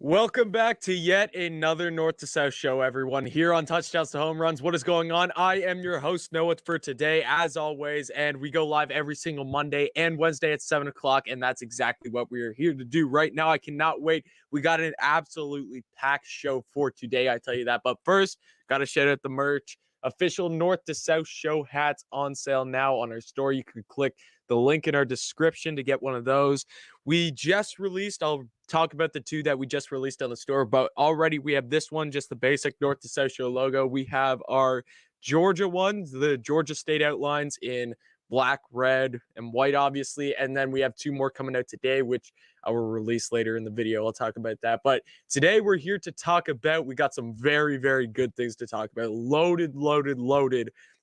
Welcome back to yet another North to South show, everyone, here on Touchdowns to Home Runs. What is going on? I am your host, Noah, for today, as always, and we go live every single Monday and Wednesday at 7 o'clock, and that's exactly what we are here to do right now. I cannot wait. We got an absolutely packed show for today, I tell you that. But first, got to shout out the merch. Official North to South show hats on sale now on our store. You can click the link in our description to get one of those. We just released, I'll talk about the two that we just released on the store, but already we have this one, just the basic North to South show logo. We have our Georgia ones, the Georgia State outlines in black, red, and white, obviously. And then we have two more coming out today, which I will release later in the video. I'll talk about that. But today we're here to talk about, we got some very, very good things to talk about. Loaded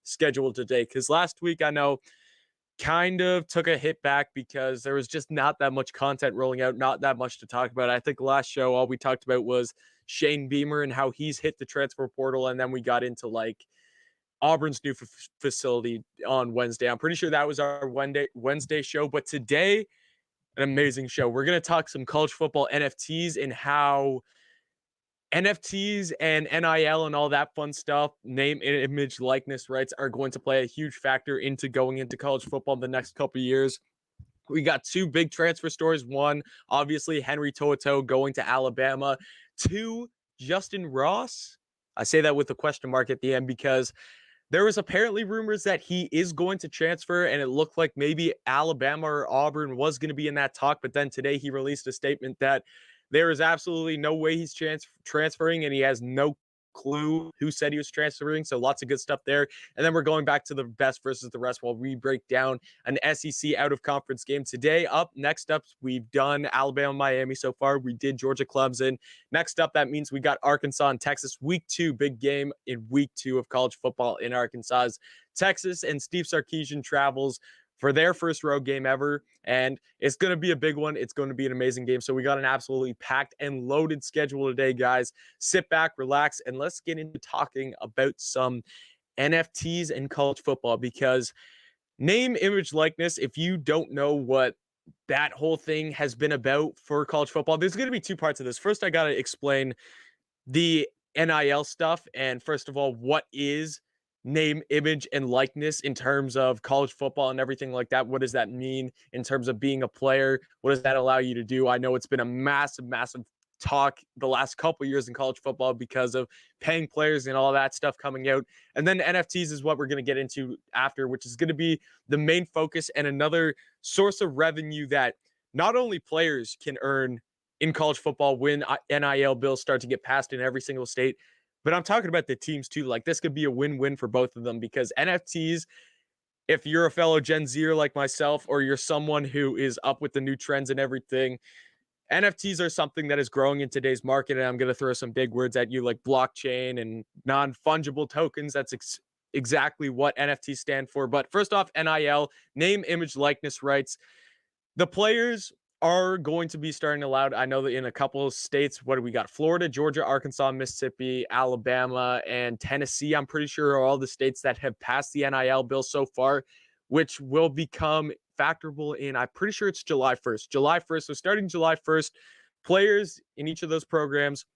schedule today. Because last week, I know, kind of took a hit back because there was just not that much content rolling out, not that much to talk about. I think last show, all we talked about was Shane Beamer and how he's hit the transfer portal. And then we got into like Auburn's new facility on Wednesday. I'm pretty sure that was our Wednesday show, but today, an amazing show. We're going to talk some college football NFTs and how NFTs and NIL and all that fun stuff, name, image, likeness rights, are going to play a huge factor into going into college football in the next couple of years. We got two big transfer stories. One, obviously, Henry To'oTo'o going to Alabama. Two, Justin Ross. I say that with a question mark at the end because there was apparently rumors that he is going to transfer, and it looked like maybe Alabama or Auburn was going to be in that talk. But then today he released a statement that there is absolutely no way he's transferring, and he has no clue who said he was transferring. So lots of good stuff there. And then we're going back to the best versus the rest while we break down an SEC out-of-conference game today. Next up, we've done Alabama, Miami so far. We did Georgia, Clemson. Next up, that means we got Arkansas and Texas. Week 2, big game in week 2 of college football in Arkansas. Texas and Steve Sarkisian travels for their first road game ever, and it's going to be a big one. It's going to be an amazing game. So we got an absolutely packed and loaded schedule today, guys. Sit back, relax, and let's get into talking about some NFTs and college football, because name, image, likeness, if you don't know what that whole thing has been about for college football, there's going to be two parts of this. First, I got to explain the NIL stuff, and first of all, what is name, image, and likeness in terms of college football and everything like that. What does that mean in terms of being a player? What does that allow you to do? I know it's been a massive talk the last couple years in college football because of paying players and all that stuff coming out. And then NFTs is what we're going to get into after, which is going to be the main focus and another source of revenue that not only players can earn in college football when NIL bills start to get passed in every single state, but I'm talking about the teams too. Like, this could be a win-win for both of them, because NFTs, if you're a fellow Gen Zer like myself, or you're someone who is up with the new trends and everything, NFTs are something that is growing in today's market. And I'm going to throw some big words at you like blockchain and non-fungible tokens. That's exactly what NFTs stand for. But first off, NIL, name, image, likeness rights. The players are going to be starting allowed. I know that in a couple of states, what do we got? Florida, Georgia, Arkansas, Mississippi, Alabama, and Tennessee, I'm pretty sure, are all the states that have passed the NIL bill so far, which will become factorable in, I'm pretty sure it's July 1st. July 1st. So starting July 1st, players in each of those programs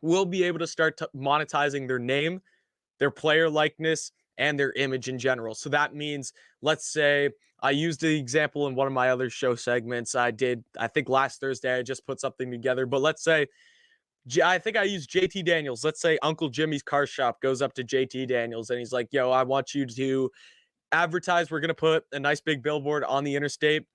will be able to start monetizing their name, their player likeness, and their image in general. So that means, let's say, I used the example in one of my other show segments. I think last Thursday, I just put something together. But let's say, I think I used JT Daniels. Let's say Uncle Jimmy's car shop goes up to JT Daniels and he's like, yo, I want you to advertise. We're going to put a nice big billboard on the interstate.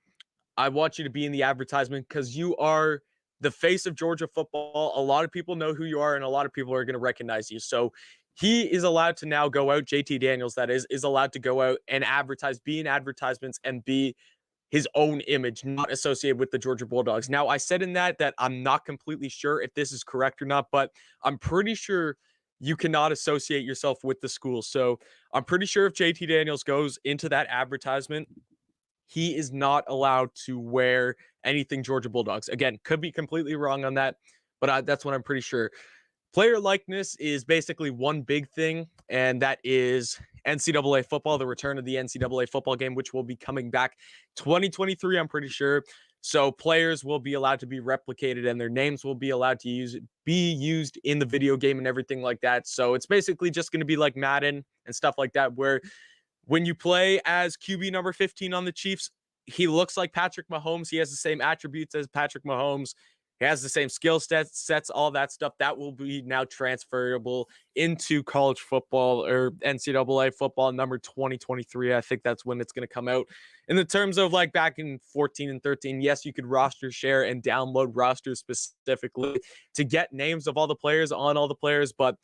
I want you to be in the advertisement because you are the face of Georgia football. A lot of people know who you are, and a lot of people are going to recognize you. So he is allowed to now go out, JT Daniels, that is allowed to go out and advertise, be in advertisements, and be his own image, not associated with the Georgia Bulldogs. Now, I said in that I'm not completely sure if this is correct or not, but I'm pretty sure you cannot associate yourself with the school. So I'm pretty sure if JT Daniels goes into that advertisement, he is not allowed to wear anything Georgia Bulldogs. Again, could be completely wrong on that, but that's what I'm pretty sure. Player likeness is basically one big thing, and that is NCAA football, the return of the NCAA football game, which will be coming back 2023, I'm pretty sure. So players will be allowed to be replicated and their names will be allowed to be used in the video game and everything like that. So it's basically just going to be like Madden and stuff like that, where when you play as QB number 15 on the Chiefs, he looks like Patrick Mahomes. He has the same attributes as Patrick Mahomes. He has the same skill sets, all that stuff. That will be now transferable into college football or NCAA football number 2023. I think that's when it's going to come out. In the terms of like back in 14 and 13, yes, you could roster share and download rosters specifically to get names of all the players on all the players, but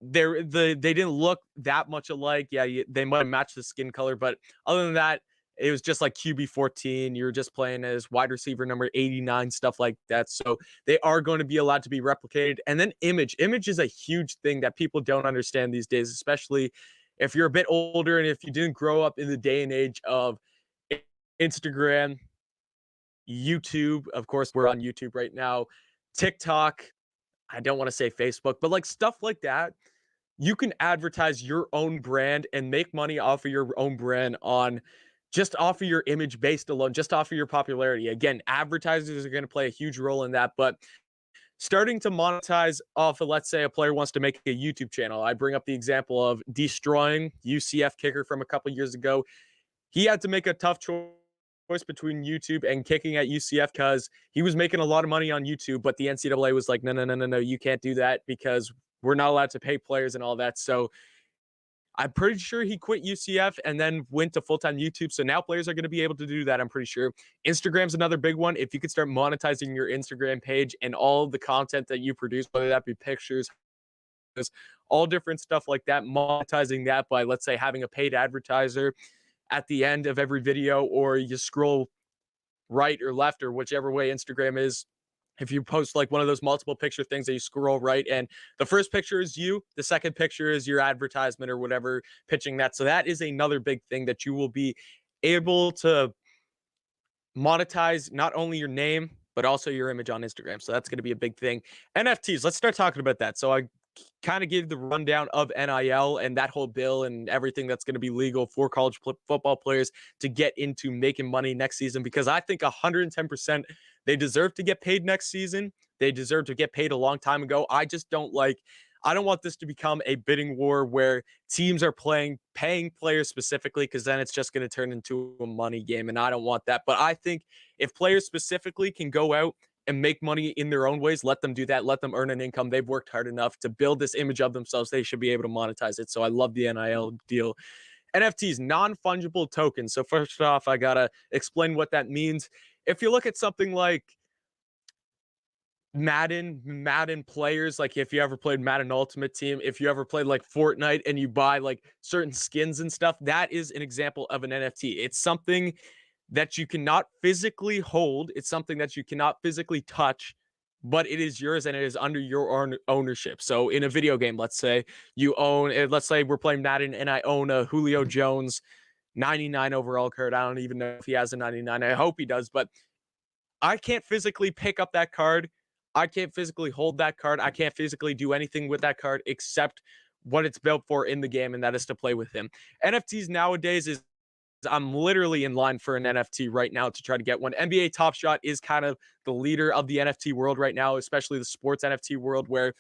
they didn't look that much alike. Yeah, they might have matched the skin color, but other than that, it was just like QB 14. You're just playing as wide receiver number 89, stuff like that. So they are going to be allowed to be replicated. And then image is a huge thing that people don't understand these days, especially if you're a bit older and if you didn't grow up in the day and age of Instagram, YouTube. Of course, we're on YouTube right now, TikTok. I don't want to say Facebook, but like stuff like that, you can advertise your own brand and make money off of your own brand on just off of your image based alone, just off of your popularity. Again, advertisers are going to play a huge role in that, but starting to monetize off of, let's say a player wants to make a YouTube channel. I bring up the example of destroying UCF kicker from a couple years ago. He had to make a tough choice between YouTube and kicking at UCF because he was making a lot of money on YouTube, but the NCAA was like, no, no, no, no, no, you can't do that because we're not allowed to pay players and all that. So I'm pretty sure he quit UCF and then went to full-time YouTube. So now players are going to be able to do that, I'm pretty sure. Instagram's another big one. If you could start monetizing your Instagram page and all of the content that you produce, whether that be pictures, all different stuff like that, monetizing that by, let's say, having a paid advertiser at the end of every video, or you scroll right or left or whichever way Instagram is. If you post like one of those multiple picture things that you scroll right and the first picture is you, the second picture is your advertisement or whatever pitching that. So that is another big thing that you will be able to monetize not only your name, but also your image on Instagram. So that's going to be a big thing. NFTs, let's start talking about that. So I kind of gave the rundown of NIL and that whole bill and everything that's going to be legal for college football players to get into making money next season, because I think 110% they deserve to get paid next season. They deserve to get paid a long time ago. I don't want this to become a bidding war where teams are paying players specifically, because then it's just going to turn into a money game. And I don't want that. But I think if players specifically can go out and make money in their own ways, let them do that. Let them earn an income. They've worked hard enough to build this image of themselves. They should be able to monetize it. So I love the NIL deal. NFTs, non-fungible tokens. So first off, I got to explain what that means. If you look at something like Madden players, like if you ever played Madden Ultimate Team, if you ever played like Fortnite and you buy like certain skins and stuff, that is an example of an NFT. It's something that you cannot physically hold. It's something that you cannot physically touch, but it is yours and it is under your ownership. So in a video game, let's say let's say we're playing Madden and I own a Julio Jones 99 overall card. I don't even know if he has a 99. I hope he does, but I can't physically pick up that card. I can't physically hold that card. I can't physically do anything with that card except what it's built for in the game, and that is to play with him. NFTs nowadays is I'm literally in line for an NFT right now to try to get one. NBA Top Shot is kind of the leader of the NFT world right now, especially the sports NFT world, where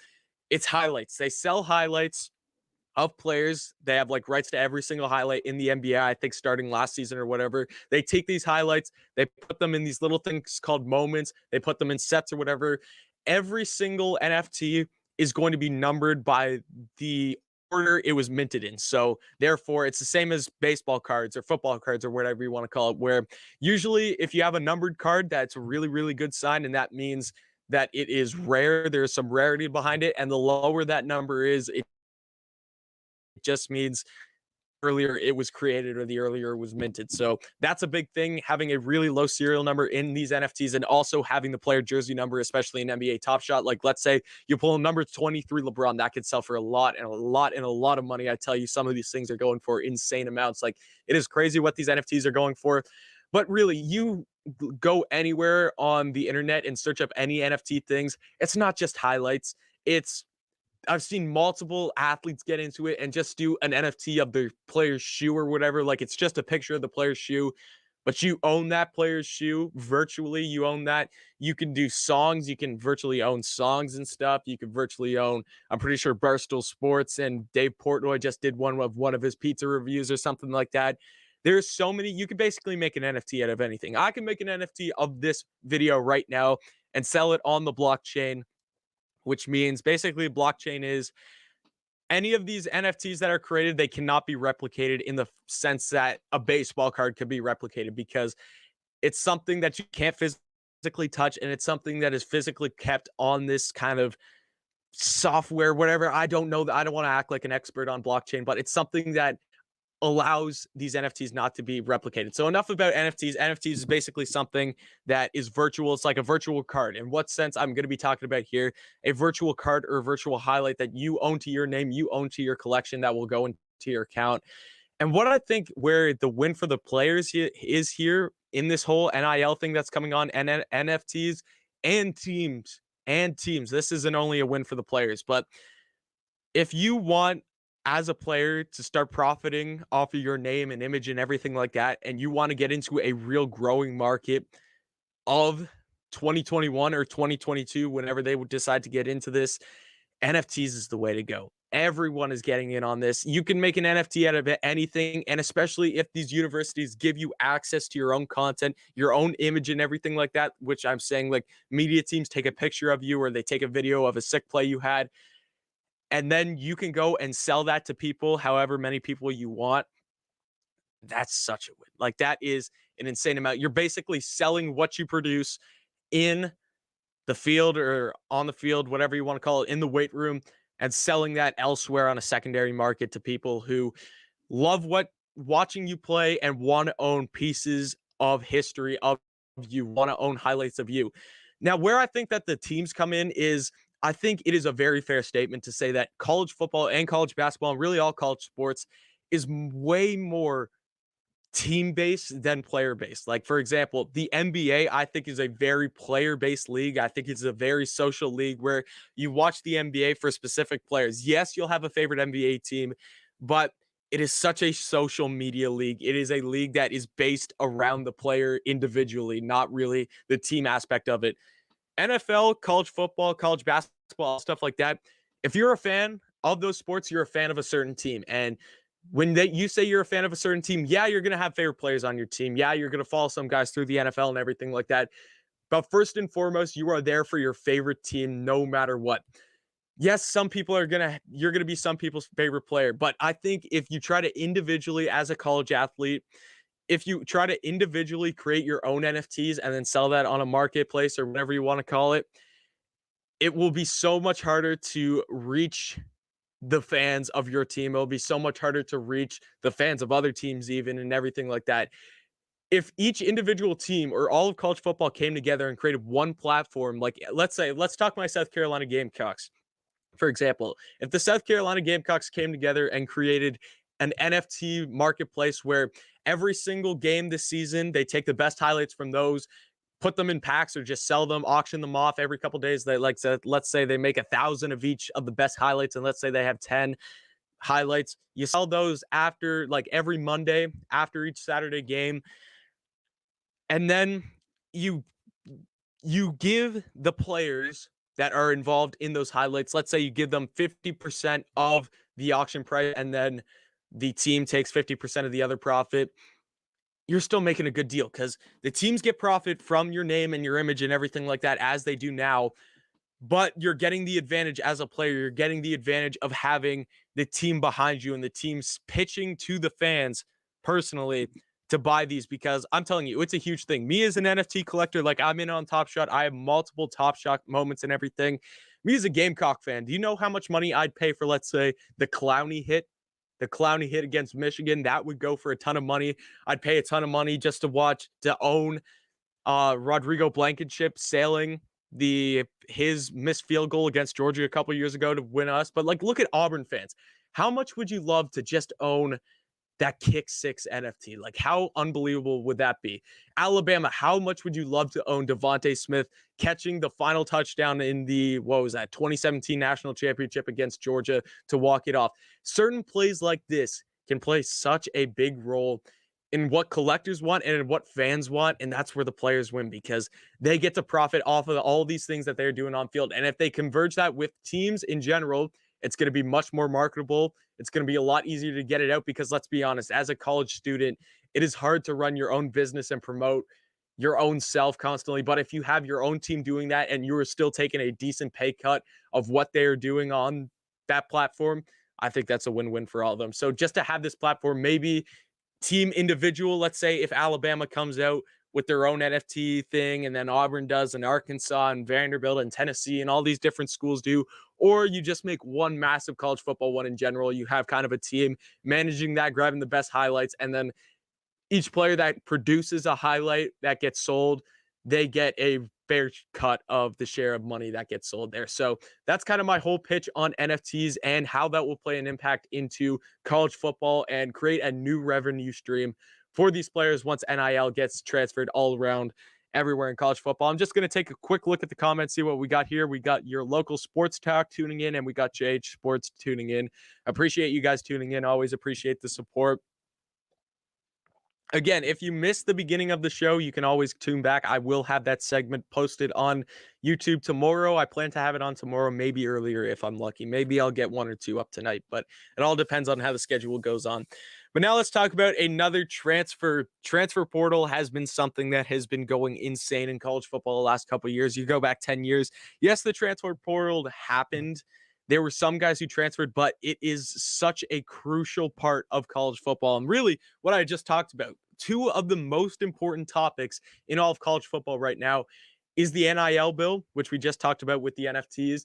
it's highlights. They sell highlights of players. They have like rights to every single highlight in the NBA, I think starting last season or whatever. They take these highlights, they put them in these little things called moments, they put them in sets or whatever. Every single NFT is going to be numbered by the order it was minted in. So therefore, it's the same as baseball cards or football cards or whatever you want to call it, where usually if you have a numbered card, that's a really, really good sign. And that means that it is rare. There's some rarity behind it. And the lower that number is, it just means earlier it was created or the earlier it was minted. So that's a big thing, having a really low serial number in these NFTs and also having the player jersey number, especially in NBA Top Shot. Like let's say you pull a number 23 LeBron, that could sell for a lot and a lot and a lot of money. I tell you, some of these things are going for insane amounts. Like it is crazy what these NFTs are going for. But really, you go anywhere on the internet and search up any NFT things. It's not just highlights. I've seen multiple athletes get into it and just do an NFT of the player's shoe or whatever. Like it's just a picture of the player's shoe, but you own that player's shoe virtually. You own that. You can do songs. You can virtually own songs and stuff. You can virtually own, I'm pretty sure Barstool Sports and Dave Portnoy just did one of his pizza reviews or something like that. There's so many. You can basically make an NFT out of anything. I can make an NFT of this video right now and sell it on the blockchain, which means basically blockchain is any of these NFTs that are created, they cannot be replicated in the sense that a baseball card could be replicated, because it's something that you can't physically touch, and it's something that is physically kept on this kind of software, whatever. I don't know that. I don't want to act like an expert on blockchain, but it's something that allows these NFTs not to be replicated. So enough about NFTs. NFTs is basically something that is virtual. It's like a virtual card. In what sense I'm going to be talking about here, a virtual card or a virtual highlight that you own to your name, you own to your collection, that will go into your account. And what I think where the win for the players is here in this whole NIL thing that's coming on, and NFTs and teams, this isn't only a win for the players, but if you want as a player to start profiting off of your name and image and everything like that, and you want to get into a real growing market of 2021 or 2022, whenever they would decide to get into this, NFTs is the way to go. Everyone is getting in on this. You can make an NFT out of anything, and especially if these universities give you access to your own content, your own image and everything like that, which I'm saying, like, media teams take a picture of you or they take a video of a sick play you had, and then you can go and sell that to people, however many people you want. That's such a win. Like, that is an insane amount. You're basically selling what you produce in the field or on the field, whatever you want to call it, in the weight room, and selling that elsewhere on a secondary market to people who love watching you play and want to own pieces of history of you, want to own highlights of you. Now, where I think that the teams come in is, I think it is a very fair statement to say that college football and college basketball, and really all college sports, is way more team based than player based. Like, for example, the NBA, I think, is a very player based league. I think it's a very social league where you watch the NBA for specific players. Yes, you'll have a favorite NBA team, but it is such a social media league. It is a league that is based around the player individually, not really the team aspect of it. NFL, college football, college basketball, stuff like that. If you're a fan of those sports, you're a fan of a certain team. And when you say you're a fan of a certain team, yeah, you're going to have favorite players on your team. Yeah, you're going to follow some guys through the NFL and everything like that. But first and foremost, you are there for your favorite team no matter what. Yes, you're going to be some people's favorite player. But I think if you try to individually, as a college athlete, if you try to individually create your own NFTs and then sell that on a marketplace or whatever you want to call it, it will be so much harder to reach the fans of your team. It'll be so much harder to reach the fans of other teams, even, and everything like that. If each individual team or all of college football came together and created one platform, like, let's talk my South Carolina Gamecocks, for example. If the South Carolina Gamecocks came together and created an NFT marketplace where every single game this season, they take the best highlights from those, put them in packs or just sell them, auction them off every couple days. They, like, let's say they make 1,000 of each of the best highlights, and let's say they have 10 highlights. You sell those after, like, every Monday after each Saturday game, and then you give the players that are involved in those highlights, let's say you give them 50% of the auction price, and then the team takes 50% of the other profit. You're still making a good deal, because the teams get profit from your name and your image and everything like that, as they do now. But you're getting the advantage as a player. You're getting the advantage of having the team behind you and the team's pitching to the fans personally to buy these, because I'm telling you, it's a huge thing. Me as an NFT collector, like, I'm in on Top Shot. I have multiple Top Shot moments and everything. Me as a Gamecock fan, do you know how much money I'd pay for, let's say, the Clowney hit? The Clowney hit against Michigan, that would go for a ton of money. I'd pay a ton of money just to own Rodrigo Blankenship sailing his missed field goal against Georgia a couple years ago to win us. But, like, look at Auburn fans. How much would you love to just own that kick six NFT? Like, how unbelievable would that be? Alabama, how much would you love to own Devontae Smith catching the final touchdown in the, 2017 national championship against Georgia to walk it off? Certain plays like this can play such a big role in what collectors want and in what fans want, and that's where the players win because they get to profit off of all these things that they're doing on field. And if they converge that with teams in general, it's going to be much more marketable. It's going to be a lot easier to get it out because let's be honest, as a college student, it is hard to run your own business and promote your own self constantly. But if you have your own team doing that and you are still taking a decent pay cut of what they are doing on that platform, I think that's a win-win for all of them. So just to have this platform, maybe team individual, let's say if Alabama comes out with their own NFT thing and then Auburn does and Arkansas and Vanderbilt and Tennessee and all these different schools do, or you just make one massive college football one in general, you have kind of a team managing that, grabbing the best highlights, and then each player that produces a highlight that gets sold, they get a fair cut of the share of money that gets sold there. So that's kind of my whole pitch on NFTs and how that will play an impact into college football and create a new revenue stream for these players once NIL gets transferred all around everywhere in college football. I'm just going to take a quick look at the comments, see what we got here. We got your local sports talk tuning in, and we got JH Sports tuning in. Appreciate you guys tuning in. Always appreciate the support. Again, if you missed the beginning of the show, you can always tune back. I will have that segment posted on YouTube tomorrow. I plan to have it on tomorrow, maybe earlier if I'm lucky. Maybe I'll get one or two up tonight, but it all depends on how the schedule goes on. But now let's talk about another transfer. Transfer portal has been something that has been going insane in college football the last couple of years. You go back 10 years. Yes, the transfer portal happened. There were some guys who transferred, but it is such a crucial part of college football. And really, what I just talked about, two of the most important topics in all of college football right now is the NIL bill, which we just talked about with the NFTs,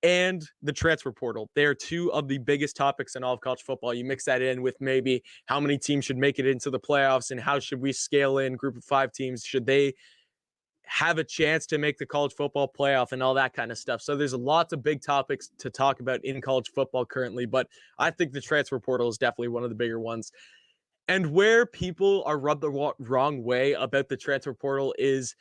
and the transfer portal. They are two of the biggest topics in all of college football. You mix that in with maybe how many teams should make it into the playoffs and how should we scale in group of 5 teams? Should they have a chance to make the college football playoff and all that kind of stuff. So there's lots of big topics to talk about in college football currently, but I think the transfer portal is definitely one of the bigger ones. And where people are rubbed the wrong way about the transfer portal is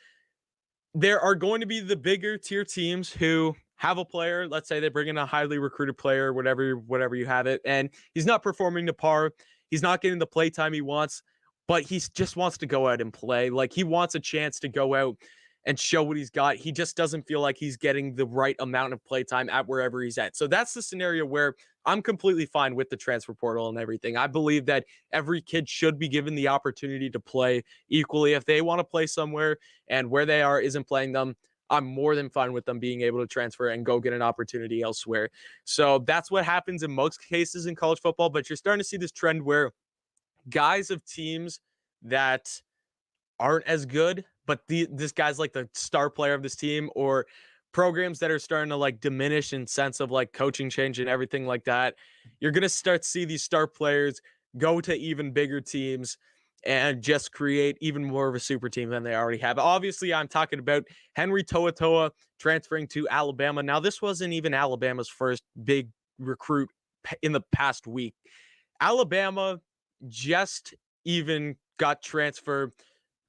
there are going to be the bigger tier teams who have a player, let's say they bring in a highly recruited player, whatever you have it, and he's not performing to par. He's not getting the play time he wants, but he just wants to go out and play. Like he wants a chance to go out and show what he's got. He just doesn't feel like he's getting the right amount of play time at wherever he's at. So that's the scenario where I'm completely fine with the transfer portal and everything. I believe that every kid should be given the opportunity to play equally. If they want to play somewhere and where they are isn't playing them, I'm more than fine with them being able to transfer and go get an opportunity elsewhere. So that's what happens in most cases in college football, but you're starting to see this trend where guys of teams that aren't as good, but this guy's like the star player of this team, or programs that are starting to like diminish in sense of like coaching change and everything like that. You're going to start to see these star players go to even bigger teams and just create even more of a super team than they already have. Obviously, I'm talking about Henry To'oTo'o transferring to Alabama. Now, this wasn't even Alabama's first big recruit in the past week. Alabama just even got transferred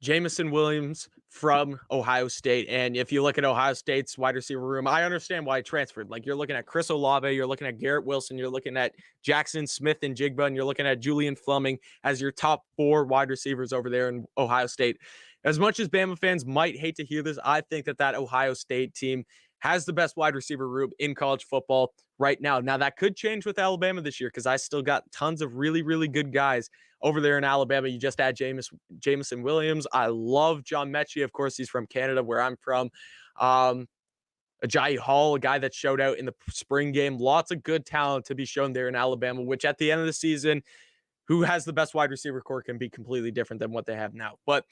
Jamison Williams from Ohio State. And if you look at Ohio State's wide receiver room, I understand why he transferred. Like you're looking at Chris Olave, you're looking at Garrett Wilson, you're looking at Jackson Smith and Jigba, and you're looking at Julian Fleming as your top 4 wide receivers over there in Ohio State. As much as Bama fans might hate to hear this, I think that Ohio State team has the best wide receiver room in college football right now. Now, that could change with Alabama this year because I still got tons of really, really good guys over there in Alabama. You just add Jamison Williams. I love John Mechie. Of course, he's from Canada, where I'm from. Ajayi Hall, a guy that showed out in the spring game. Lots of good talent to be shown there in Alabama, which at the end of the season, who has the best wide receiver core can be completely different than what they have now. But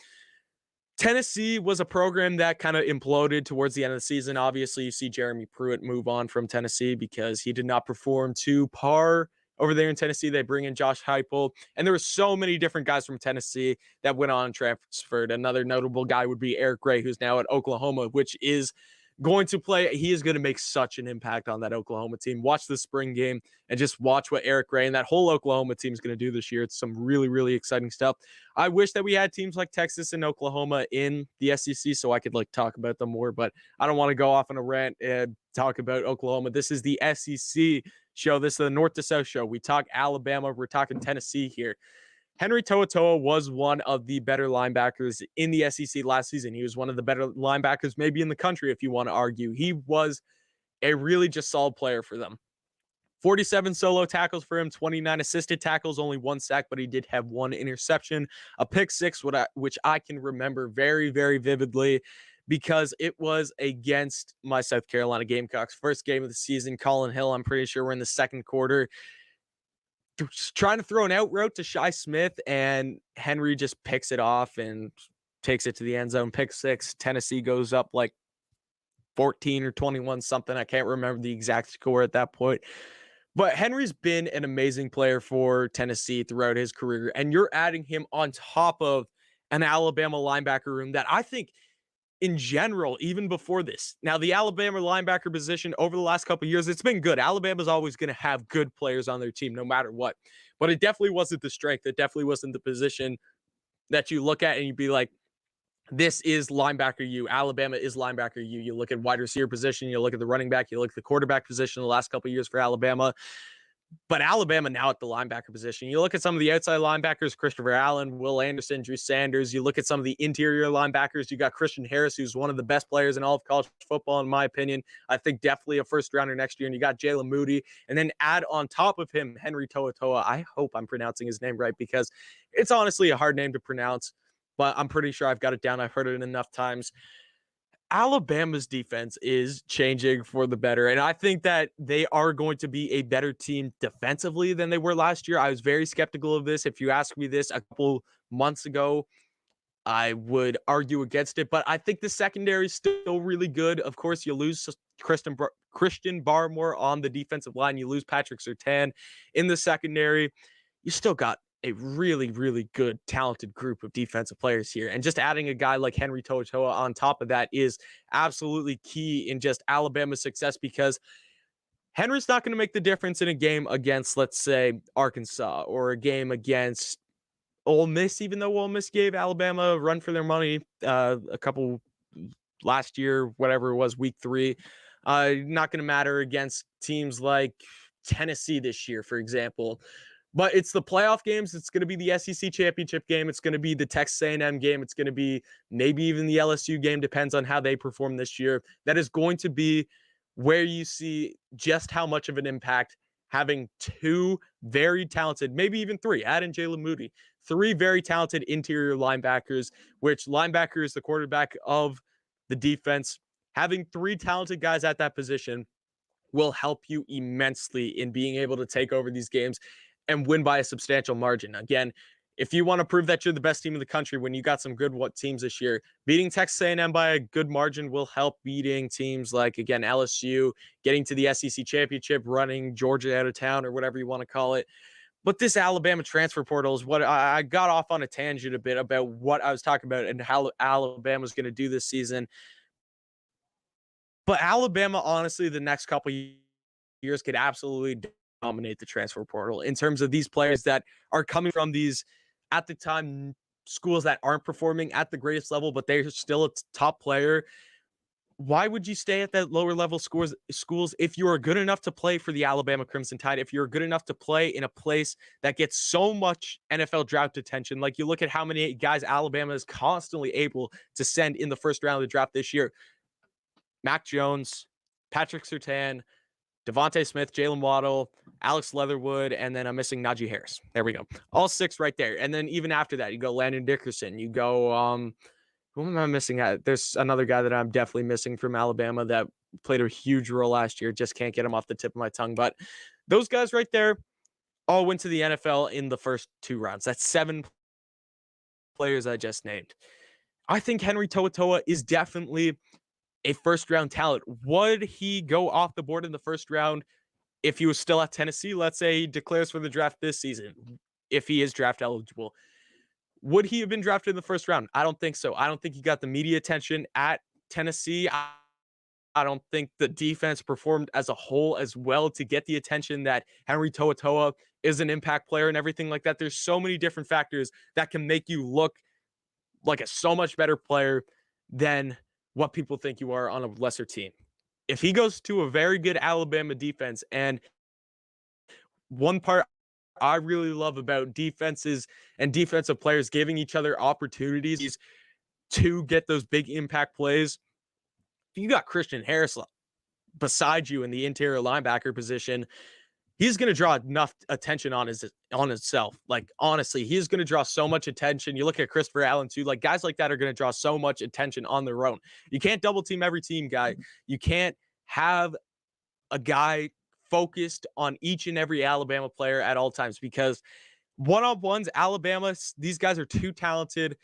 Tennessee was a program that kind of imploded towards the end of the season. Obviously, you see Jeremy Pruitt move on from Tennessee because he did not perform to par over there in Tennessee. They bring in Josh Heupel, and there were so many different guys from Tennessee that went on and transferred. Another notable guy would be Eric Gray, who's now at Oklahoma, which is going to play. He is going to make such an impact on that Oklahoma team. Watch the spring game and just watch what Eric Gray and that whole Oklahoma team is going to do this year. It's some really, really exciting stuff. I wish that we had teams like Texas and Oklahoma in the SEC so I could like talk about them more, but I don't want to go off on a rant and talk about Oklahoma. This is the SEC show. This is the North to South show. We talk Alabama. We're talking Tennessee here. Henry To'oTo'o was one of the better linebackers in the SEC last season. He was one of the better linebackers maybe in the country, if you want to argue. He was a really just solid player for them. 47 solo tackles for him, 29 assisted tackles, only 1 sack, but he did have 1 interception, a pick six, which I can remember very, very vividly because it was against my South Carolina Gamecocks. First game of the season, Colin Hill, I'm pretty sure we're in the second quarter, just trying to throw an out route to Shi Smith, and Henry just picks it off and takes it to the end zone. Pick six. Tennessee goes up like 14 or 21 something. I can't remember the exact score at that point. But Henry's been an amazing player for Tennessee throughout his career, and you're adding him on top of an Alabama linebacker room that I think in general, even before this. Now, the Alabama linebacker position over the last couple of years, it's been good. Alabama's always going to have good players on their team no matter what. But it definitely wasn't the strength. It definitely wasn't the position that you look at and you'd be like, this is linebacker you. Alabama is linebacker you. You look at wide receiver position, you look at the running back, you look at the quarterback position the last couple of years for Alabama. But Alabama now at the linebacker position. You look at some of the outside linebackers, Christopher Allen, Will Anderson, Drew Sanders. You look at some of the interior linebackers. You got Christian Harris, who's one of the best players in all of college football, in my opinion. I think definitely a first rounder next year. And you got Jalen Moody. And then add on top of him, Henry To'oTo'o. I hope I'm pronouncing his name right because it's honestly a hard name to pronounce, but I'm pretty sure I've got it down. I've heard it enough times. Alabama's defense is changing for the better, and I think that they are going to be a better team defensively than they were last year. I was very skeptical of this. If you asked me this a couple months ago, I would argue against it, but I think the secondary is still really good. Of course, you lose Christian Barmore on the defensive line. You lose Patrick Surtain in the secondary. You still got a really, really good, talented group of defensive players here. And just adding a guy like Henry To'oTo'o on top of that is absolutely key in just Alabama's success because Henry's not going to make the difference in a game against, let's say, Arkansas or a game against Ole Miss, even though Ole Miss gave Alabama a run for their money a couple last year, whatever it was, week 3. Not going to matter against teams like Tennessee this year, for example. But it's the playoff games. It's going to be the SEC championship game. It's going to be the Texas A&M game. It's going to be maybe even the LSU game. Depends on how they perform this year. That is going to be where you see just how much of an impact having 2 very talented, maybe even 3, add in Jalen Moody, 3 very talented interior linebackers, which linebacker is the quarterback of the defense. Having 3 talented guys at that position will help you immensely in being able to take over these games and win by a substantial margin. Again, if you want to prove that you're the best team in the country when you got some good teams this year, beating Texas A&M by a good margin will help beating teams like, again, LSU, getting to the SEC championship, running Georgia out of town or whatever you want to call it. But this Alabama transfer portal is what I got off on a tangent a bit about what I was talking about and how Alabama's going to do this season. But Alabama, honestly, the next couple years could absolutely dominate the transfer portal in terms of these players that are coming from these, at the time, schools that aren't performing at the greatest level, but they're still a top player. Why would you stay at that lower level schools if you are good enough to play for the Alabama Crimson Tide, if you're good enough to play in a place that gets so much NFL draft attention? Like, you look at how many guys Alabama is constantly able to send in the first round of the draft this year. Mac Jones, Patrick Surtain, Devontae Smith, Jalen Waddle, Alex Leatherwood, and then I'm missing Najee Harris. There we go. All 6 right there. And then even after that, you go Landon Dickerson. You go, who am I missing? There's another guy that I'm definitely missing from Alabama that played a huge role last year. Just can't get him off the tip of my tongue. But those guys right there all went to the NFL in the first 2 rounds. That's 7 players I just named. I think Henry To'oTo'o is definitely a first-round talent. Would he go off the board in the first round if he was still at Tennessee? Let's say he declares for the draft this season, if he is draft eligible. Would he have been drafted in the first round? I don't think so. I don't think he got the media attention at Tennessee. I don't think the defense performed as a whole as well to get the attention that Henry To'oTo'o is an impact player and everything like that. There's so many different factors that can make you look like a so much better player than what people think you are on a lesser team. If he goes to a very good Alabama defense, and one part I really love about defenses and defensive players giving each other opportunities to get those big impact plays. If you got Christian Harris beside you in the interior linebacker position, he's going to draw enough attention on himself. Like, honestly, he's going to draw so much attention. You look at Christopher Allen too, like guys like that are going to draw so much attention on their own. You can't double team every team guy. You can't have a guy focused on each and every Alabama player at all times, because one-on-ones, Alabama, these guys are too talented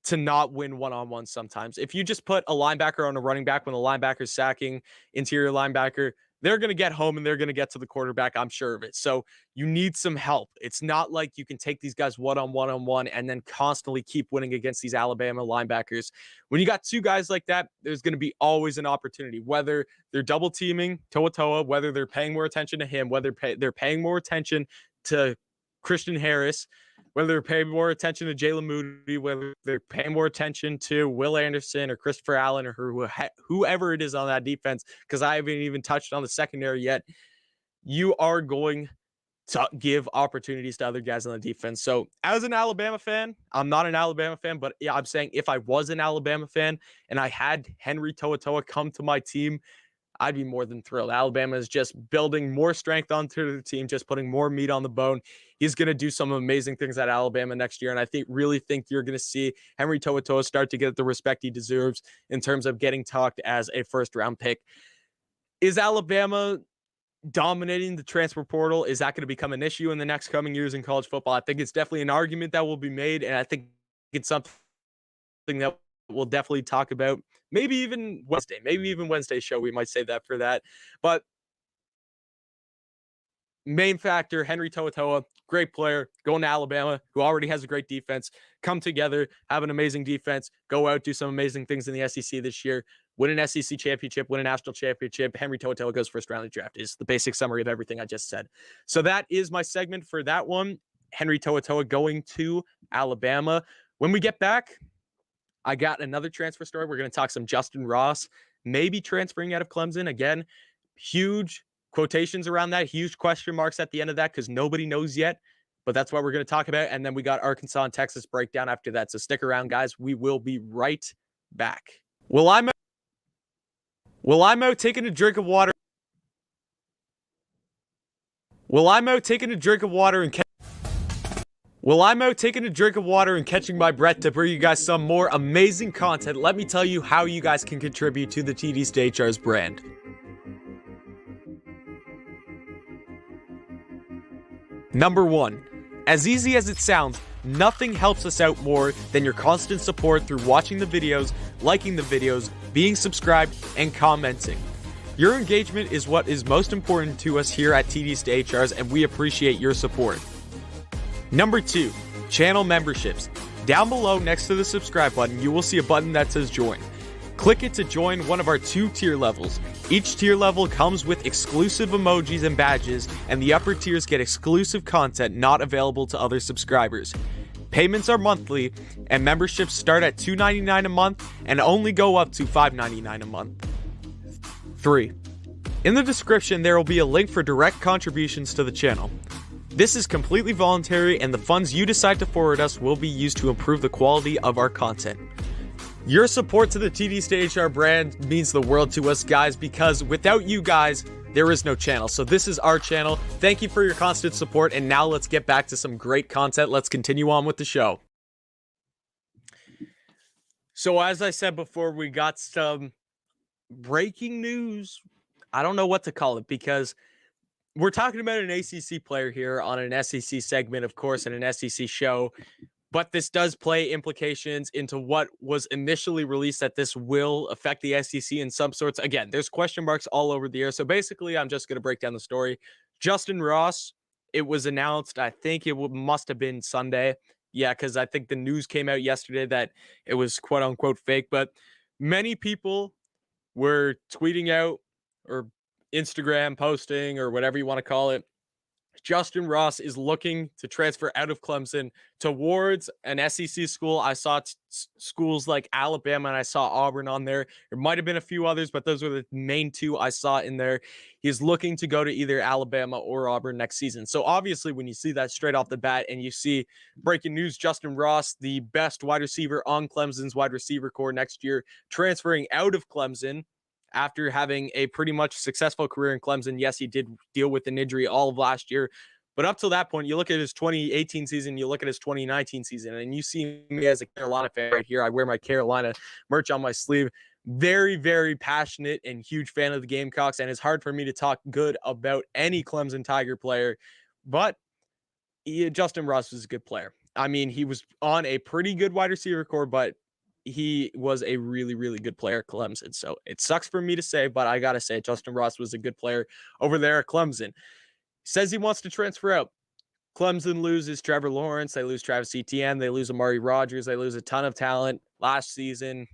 to not win one-on-one sometimes. If you just put a linebacker on a running back when the linebacker's sacking interior linebacker, they're going to get home and they're going to get to the quarterback. I'm sure of it. So you need some help. It's not like you can take these guys one-on-one and then constantly keep winning against these Alabama linebackers. When you got two guys like that, there's going to be always an opportunity, whether they're double teaming Toa, whether they're paying more attention to him, whether they're paying more attention to Christian Harris, whether they're paying more attention to Jalen Moody, whether they're paying more attention to Will Anderson or Christopher Allen or whoever it is on that defense, because I haven't even touched on the secondary yet, you are going to give opportunities to other guys on the defense. So as an Alabama fan, I'm not an Alabama fan, but yeah, I'm saying if I was an Alabama fan and I had Henry To'oTo'o come to my team, I'd be more than thrilled. Alabama is just building more strength onto the team, just putting more meat on the bone. He's going to do some amazing things at Alabama next year, and I really think you're going to see Henry To'oTo'o start to get the respect he deserves in terms of getting talked as a first-round pick. Is Alabama dominating the transfer portal? Is that going to become an issue in the next coming years in college football? I think it's definitely an argument that will be made, and I think it's something that we'll definitely talk about. Maybe even Wednesday show, we might save that for that. But main factor, Henry To'oTo'o, great player, going to Alabama, who already has a great defense, come together, have an amazing defense, go out, do some amazing things in the SEC this year, win an SEC championship, win a national championship. Henry To'oTo'o goes first round of the draft is the basic summary of everything I just said. So that is my segment for that one. Henry To'oTo'o going to Alabama. When we get back, I got another transfer story. We're going to talk some Justin Ross, maybe transferring out of Clemson. Again, huge quotations around that, huge question marks at the end of that because nobody knows yet. But that's what we're going to talk about. And then we got Arkansas and Texas breakdown after that. So stick around, guys. We will be right back. Well, I'm out taking a drink of water. I'm out taking a drink of water and catching my breath to bring you guys some more amazing content. Let me tell you how you guys can contribute to the TD's to HR's brand. Number one, as easy as it sounds, nothing helps us out more than your constant support through watching the videos, liking the videos, being subscribed, and commenting. Your engagement is what is most important to us here at TD's to HR's, and we appreciate your support. Number two, channel memberships. Down below next to the subscribe button, you will see a button that says join. Click it to join one of our 2 tier levels. Each tier level comes with exclusive emojis and badges, and the upper tiers get exclusive content not available to other subscribers. Payments are monthly, and memberships start at $2.99 a month and only go up to $5.99 a month. 3. In the description, there will be a link for direct contributions to the channel. This is completely voluntary, and the funds you decide to forward us will be used to improve the quality of our content. Your support to the TD's to HR brand means the world to us, guys, because without you guys, there is no channel. So this is our channel. Thank you for your constant support, and now let's get back to some great content. Let's continue on with the show. So as I said before, we got some breaking news. I don't know what to call it because we're talking about an ACC player here on an SEC segment, of course, and an SEC show. But this does play implications into what was initially released that this will affect the SEC in some sorts. Again, there's question marks all over the air. So basically, I'm just going to break down the story. Justin Ross, it was announced, I think it must have been Sunday. Yeah, because I think the news came out yesterday that it was quote unquote fake. But many people were tweeting out or Instagram posting or whatever you want to call it, Justin Ross is looking to transfer out of Clemson towards an SEC school. I saw schools like Alabama and I saw Auburn on there. There might have been a few others, but those were the main two I saw in there. He's looking to go to either Alabama or Auburn next season. So obviously, when you see that straight off the bat and you see breaking news, Justin Ross, the best wide receiver on Clemson's wide receiver core next year, transferring out of Clemson after having a pretty much successful career in Clemson. Yes, he did deal with an injury all of last year, but up till that point, you look at his 2018 season, you look at his 2019 season, and you see me as a Carolina fan right here. I wear my Carolina merch on my sleeve. Very, very passionate and huge fan of the Gamecocks, and it's hard for me to talk good about any Clemson Tiger player, but Justin Ross was a good player. I mean, he was on a pretty good wide receiver core, but he was a really, really good player at Clemson. So it sucks for me to say, but I got to say, Justin Ross was a good player over there at Clemson. Says he wants to transfer out. Clemson loses Trevor Lawrence. They lose Travis Etienne. They lose Amari Rodgers. They lose a ton of talent last season.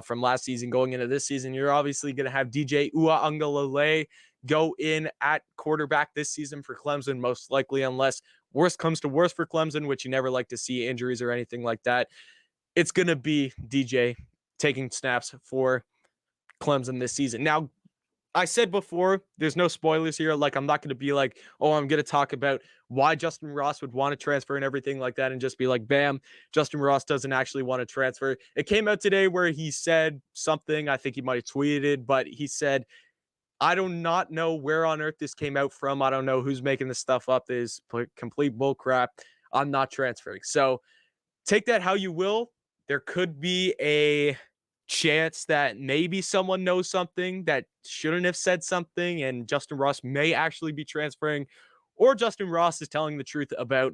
From last season going into this season, you're obviously going to have DJ Uiagalelei go in at quarterback this season for Clemson, most likely, unless worst comes to worst for Clemson, which you never like to see injuries or anything like that. It's going to be DJ taking snaps for Clemson this season. Now, I said before, there's no spoilers here. Like, I'm not going to be like, oh, I'm going to talk about why Justin Ross would want to transfer and everything like that and just be like, bam, Justin Ross doesn't actually want to transfer. It came out today where he said something, I think he might have tweeted, but he said, I do not know where on earth this came out from. I don't know who's making this stuff up. This is complete bull crap. I'm not transferring. So take that how you will. There could be a chance that maybe someone knows something that shouldn't have said something and Justin Ross may actually be transferring, or Justin Ross is telling the truth about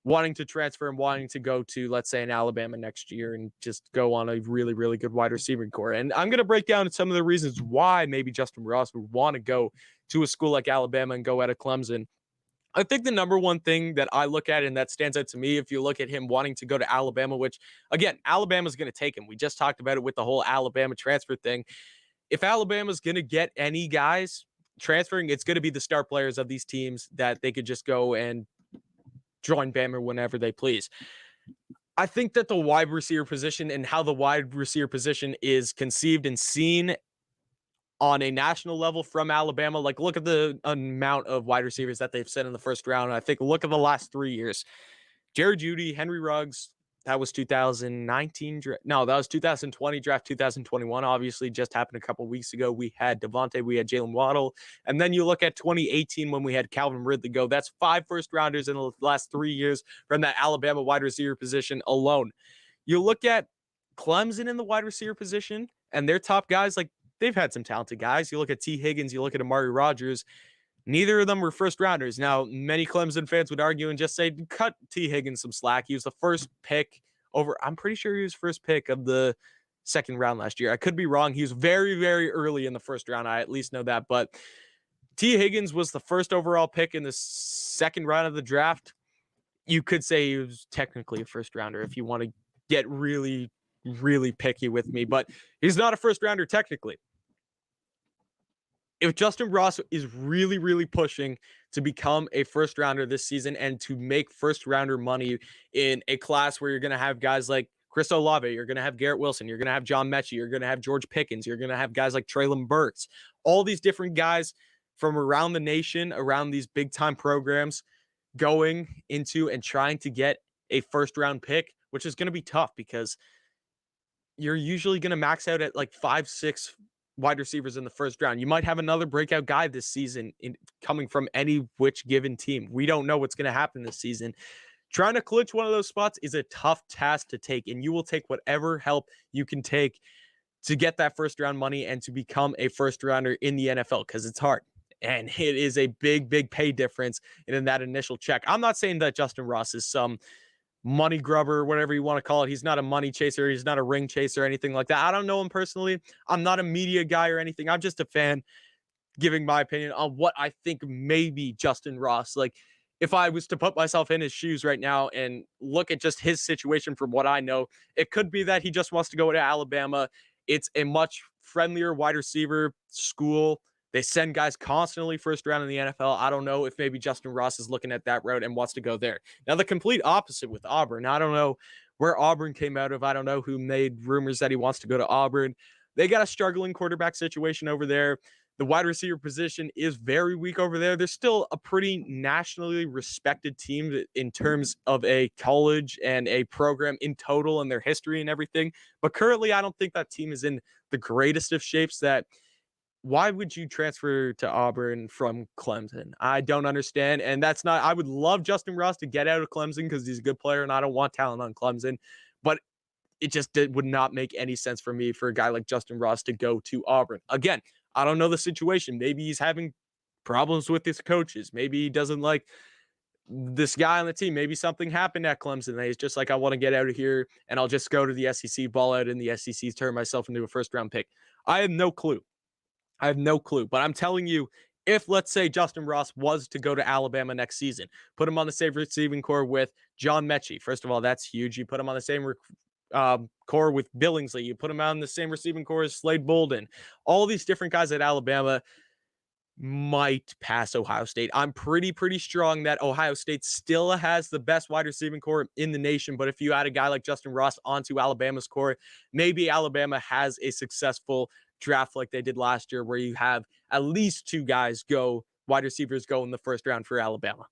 wanting to transfer and wanting to go to, let's say, an Alabama next year and just go on a really, really good wide receiving core. And I'm going to break down some of the reasons why maybe Justin Ross would want to go to a school like Alabama and go out of Clemson. I think the number one thing that I look at and that stands out to me, if you look at him wanting to go to Alabama, which, again, Alabama's going to take him. We just talked about it with the whole Alabama transfer thing. If Alabama's going to get any guys transferring, it's going to be the star players of these teams that they could just go and join Bama whenever they please. I think that the wide receiver position and how the wide receiver position is conceived and seen on a national level from Alabama, like look at the amount of wide receivers that they've sent in the first round. I think look at the last 3 years. Jerry Jeudy, Henry Ruggs, that was 2019. No, that was 2020 draft, 2021. Obviously just happened a couple weeks ago. We had Devontae, we had Jalen Waddle. And then you look at 2018 when we had Calvin Ridley go. That's 5 first rounders in the last 3 years from that Alabama wide receiver position alone. You look at Clemson in the wide receiver position and their top guys, like they've had some talented guys. You look at T. Higgins, you look at Amari Rodgers. Neither of them were first rounders. Now, many Clemson fans would argue and just say, cut T. Higgins some slack. He was the first pick over, I'm pretty sure he was first pick of the second round last year. I could be wrong. He was very, very early in the first round. I at least know that. But T. Higgins was the first overall pick in the second round of the draft. You could say he was technically a first rounder if you want to get really, really picky with me. But he's not a first rounder technically. If Justin Ross is really, really pushing to become a first rounder this season and to make first rounder money in a class where you're going to have guys like Chris Olave, you're going to have Garrett Wilson, you're going to have John Mechie, you're going to have George Pickens, you're going to have guys like Treylon Burks, all these different guys from around the nation, around these big time programs going into and trying to get a first round pick, which is going to be tough because you're usually going to max out at like 5-6 wide receivers in the first round. You might have another breakout guy this season coming from any which given team. We don't know what's going to happen this season. Trying to clinch one of those spots is a tough task to take, and you will take whatever help you can take to get that first round money and to become a first rounder in the NFL, because it's hard. And it is a big, big pay difference in that initial check. I'm not saying that Justin Ross is some money grubber, whatever you want to call it. He's not a money chaser. He's not a ring chaser or anything like that. I don't know him personally. I'm not a media guy or anything. I'm just a fan giving my opinion on what I think maybe Justin Ross, like if I was to put myself in his shoes right now and look at just his situation from what I know, it could be that he just wants to go to Alabama. It's a much friendlier wide receiver school They send guys constantly first round in the NFL. I don't know if maybe Justin Ross is looking at that route and wants to go there. Now, the complete opposite with Auburn. I don't know where Auburn came out of. I don't know who made rumors that he wants to go to Auburn. They got a struggling quarterback situation over there. The wide receiver position is very weak over there. They're still a pretty nationally respected team in terms of a college and a program in total and their history and everything. But currently, I don't think that team is in the greatest of shapes. That why would you transfer to Auburn from Clemson? I don't understand. And that's not, I would love Justin Ross to get out of Clemson because he's a good player and I don't want talent on Clemson. But it just would not make any sense for me for a guy like Justin Ross to go to Auburn. Again, I don't know the situation. Maybe he's having problems with his coaches. Maybe he doesn't like this guy on the team. Maybe something happened at Clemson. And he's just like, I want to get out of here and I'll just go to the SEC, ball out in the SEC, turn myself into a first round pick. I have no clue. But I'm telling you, if let's say Justin Ross was to go to Alabama next season, put him on the same receiving core with John Mechie. First of all, that's huge. You put him on the same core with Billingsley. You put him on the same receiving core as Slade Bolden. All these different guys at Alabama might pass Ohio State. I'm pretty strong that Ohio State still has the best wide receiving core in the nation. But if you add a guy like Justin Ross onto Alabama's core, maybe Alabama has a successful draft like they did last year, where you have at least two guys go, wide receivers go in the first round for Alabama.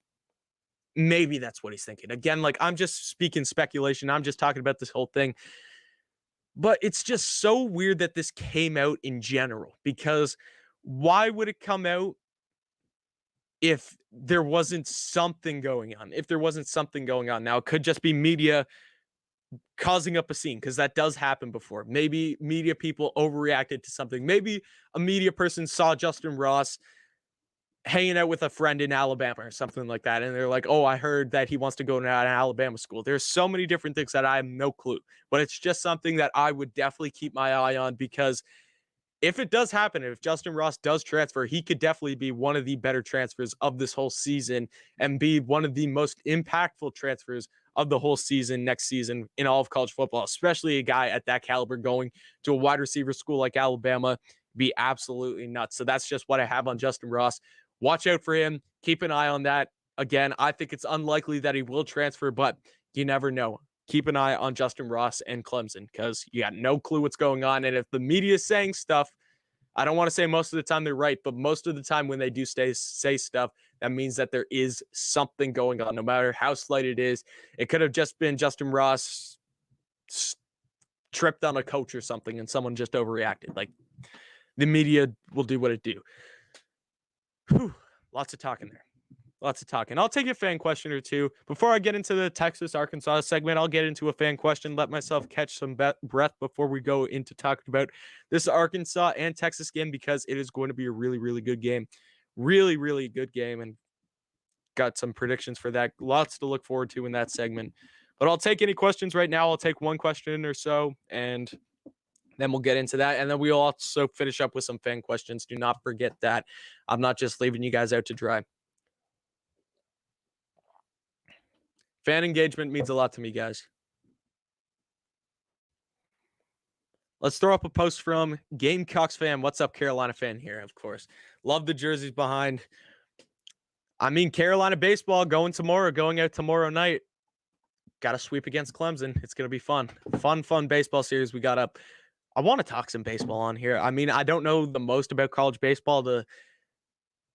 Maybe that's what he's thinking. Again, like I'm just speaking speculation. I'm just talking about this whole thing. But it's just so weird that this came out in general, because why would it come out if there wasn't something going on? If there wasn't something going on. Now, it could just be media causing up a scene, because that does happen before. Maybe media people overreacted to something. Maybe a media person saw Justin Ross hanging out with a friend in Alabama or something like that, and they're like, oh, I heard that he wants to go to an Alabama school. There's so many different things that I have no clue, but it's just something that I would definitely keep my eye on, because if it does happen, if Justin Ross does transfer, he could definitely be one of the better transfers of this whole season and be one of the most impactful transfers of the whole season next season in all of college football, especially a guy at that caliber going to a wide receiver school like Alabama. Be absolutely nuts. So that's just what I have on Justin Ross. Watch out for him. Keep an eye on that. Again, I think it's unlikely that he will transfer, but you never know. Keep an eye on Justin Ross and Clemson, because you got no clue what's going on. And if the media is saying stuff, I don't want to say most of the time they're right, but most of the time when they do say stuff, that means that there is something going on, no matter how slight it is. It could have just been Justin Ross tripped on a coach or something and someone just overreacted. Like, the media will do what it do. Whew, lots of talking there. Lots of talking. I'll take a fan question or two. Before I get into the Texas-Arkansas segment, I'll get into a fan question, let myself catch some breath before we go into talking about this Arkansas and Texas game, because it is going to be a really good game. Really good game, and got some predictions for that. Lots to look forward to in that segment. But I'll take any questions right now. I'll take one question or so, and then we'll get into that. And then we'll also finish up with some fan questions. Do not forget that. I'm not just leaving you guys out to dry. Fan engagement means a lot to me, guys. Let's throw up a post from Gamecocks fan. What's up, Carolina fan here, of course. Love the jerseys behind. I mean, Carolina baseball going out tomorrow night. Got to sweep against Clemson. It's going to be fun. Fun baseball series we got up. I want to talk some baseball on here. I mean, I don't know the most about college baseball to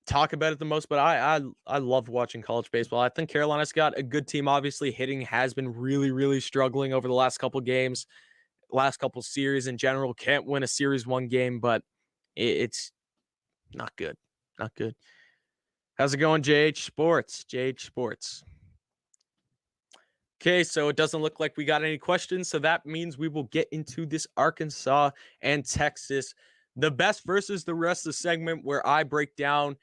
talk about it the most, but I love watching college baseball. I think Carolina's got a good team. Obviously, hitting has been really struggling over the last couple games, last couple series in general. Can't win a series one game, but it's not good. Not good. How's it going, JH Sports? JH Sports. Okay, so it doesn't look like we got any questions, so that means we will get into this Arkansas and Texas, the best versus the rest of the segment, where I break down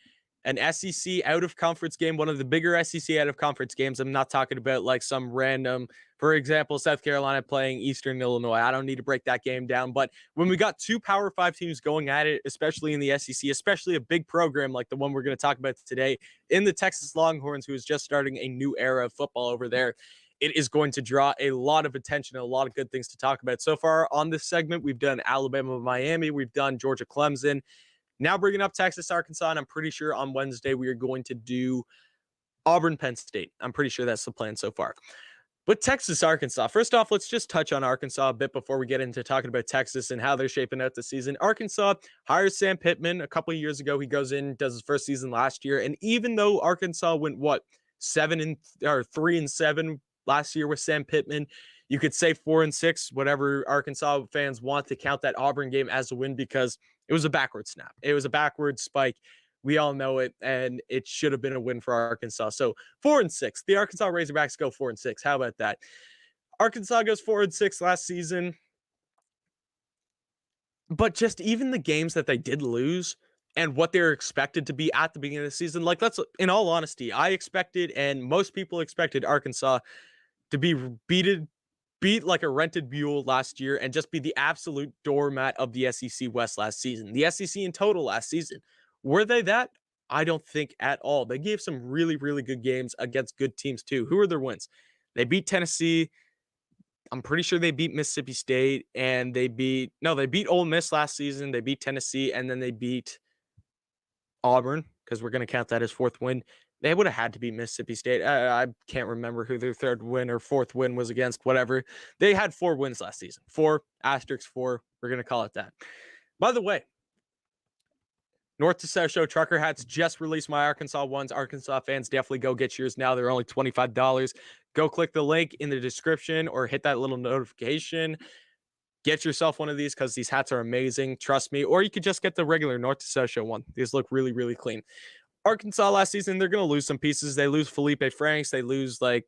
an SEC out-of-conference game, one of the bigger SEC out-of-conference games. I'm not talking about like some random, for example, South Carolina playing Eastern Illinois. I don't need to break that game down. But when we got two Power 5 teams going at it, especially in the SEC, especially a big program like the one we're going to talk about today in the Texas Longhorns, who is just starting a new era of football over there, it is going to draw a lot of attention and a lot of good things to talk about. So far on this segment, we've done Alabama, Miami. We've done Georgia, Clemson. Now bringing up Texas, Arkansas, and I'm pretty sure on Wednesday we are going to do Auburn, Penn State. I'm pretty sure that's the plan so far. But Texas, Arkansas. First off, let's just touch on Arkansas a bit before we get into talking about Texas and how they're shaping out the season. Arkansas hires Sam Pittman a couple of years ago. He goes in, does his first season last year, and even though Arkansas went 3-7 last year with Sam Pittman, you could say 4-6, whatever Arkansas fans want to count that Auburn game as a win because it was a backward snap. It was a backward spike. We all know it, and it should have been a win for Arkansas. So 4-6. The Arkansas Razorbacks go 4-6. How about that? Arkansas goes 4-6 last season. But just even the games that they did lose and what they're expected to be at the beginning of the season, like that's in all honesty, I expected and most people expected Arkansas to be beat like a rented mule last year and just be the absolute doormat of the SEC West last season. The SEC in total last season. Were they that? I don't think at all. They gave some really, really good games against good teams too. Who are their wins? They beat Tennessee. I'm pretty sure they beat Mississippi State and they beat Ole Miss last season. They beat Tennessee and then they beat Auburn because we're going to count that as fourth win. They would have had to beat Mississippi State. I can't remember who their third win or fourth win was against, whatever. They had 4 wins last season. 4, asterisk 4. We're going to call it that. By the way, North to South Show Trucker Hats just released my Arkansas ones. Arkansas fans, definitely go get yours now. They're only $25. Go click the link in the description or hit that little notification. Get yourself one of these because these hats are amazing. Trust me. Or you could just get the regular North to South Show one. These look really, really clean. Arkansas last season, they're going to lose some pieces. They lose Felipe Franks. They lose like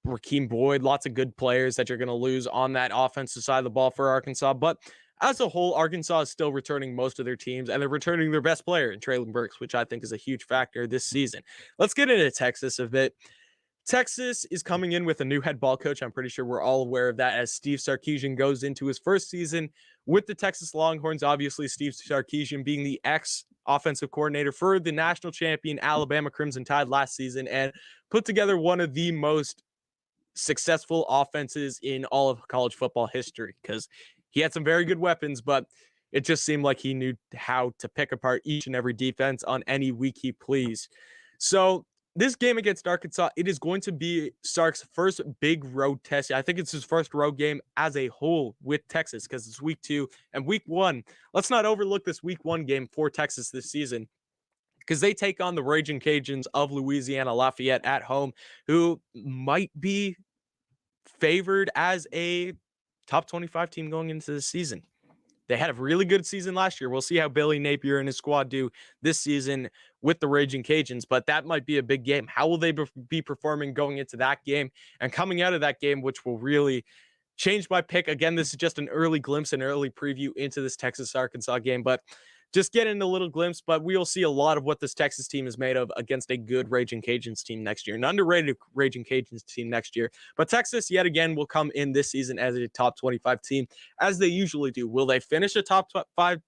Rakeem Boyd. Lots of good players that you're going to lose on that offensive side of the ball for Arkansas. But as a whole, Arkansas is still returning most of their teams, and they're returning their best player in Traylon Burks, which I think is a huge factor this season. Let's get into Texas a bit. Texas is coming in with a new head ball coach. I'm pretty sure we're all aware of that as Steve Sarkisian goes into his first season with the Texas Longhorns. Obviously, Steve Sarkisian being the ex-offensive coordinator for the national champion Alabama Crimson Tide last season and put together one of the most successful offenses in all of college football history because he had some very good weapons, but it just seemed like he knew how to pick apart each and every defense on any week he pleased. So this game against Arkansas, it is going to be Sark's first big road test. I think it's his first road game as a whole with Texas because it's week 2 and week 1. Let's not overlook this week 1 game for Texas this season because they take on the Raging Cajuns of Louisiana Lafayette at home, who might be favored as a top 25 team going into the season. They had a really good season last year. We'll see how Billy Napier and his squad do this season with the Raging Cajuns, but that might be a big game. How will they be performing going into that game and coming out of that game, which will really change my pick? Again, this is just an early glimpse, an early preview into this Texas-Arkansas game, but just getting a little glimpse, but we'll see a lot of what this Texas team is made of against a good Raging Cajuns team next year, an underrated Raging Cajuns team next year. But Texas, yet again, will come in this season as a top 25 team, as they usually do. Will they finish a top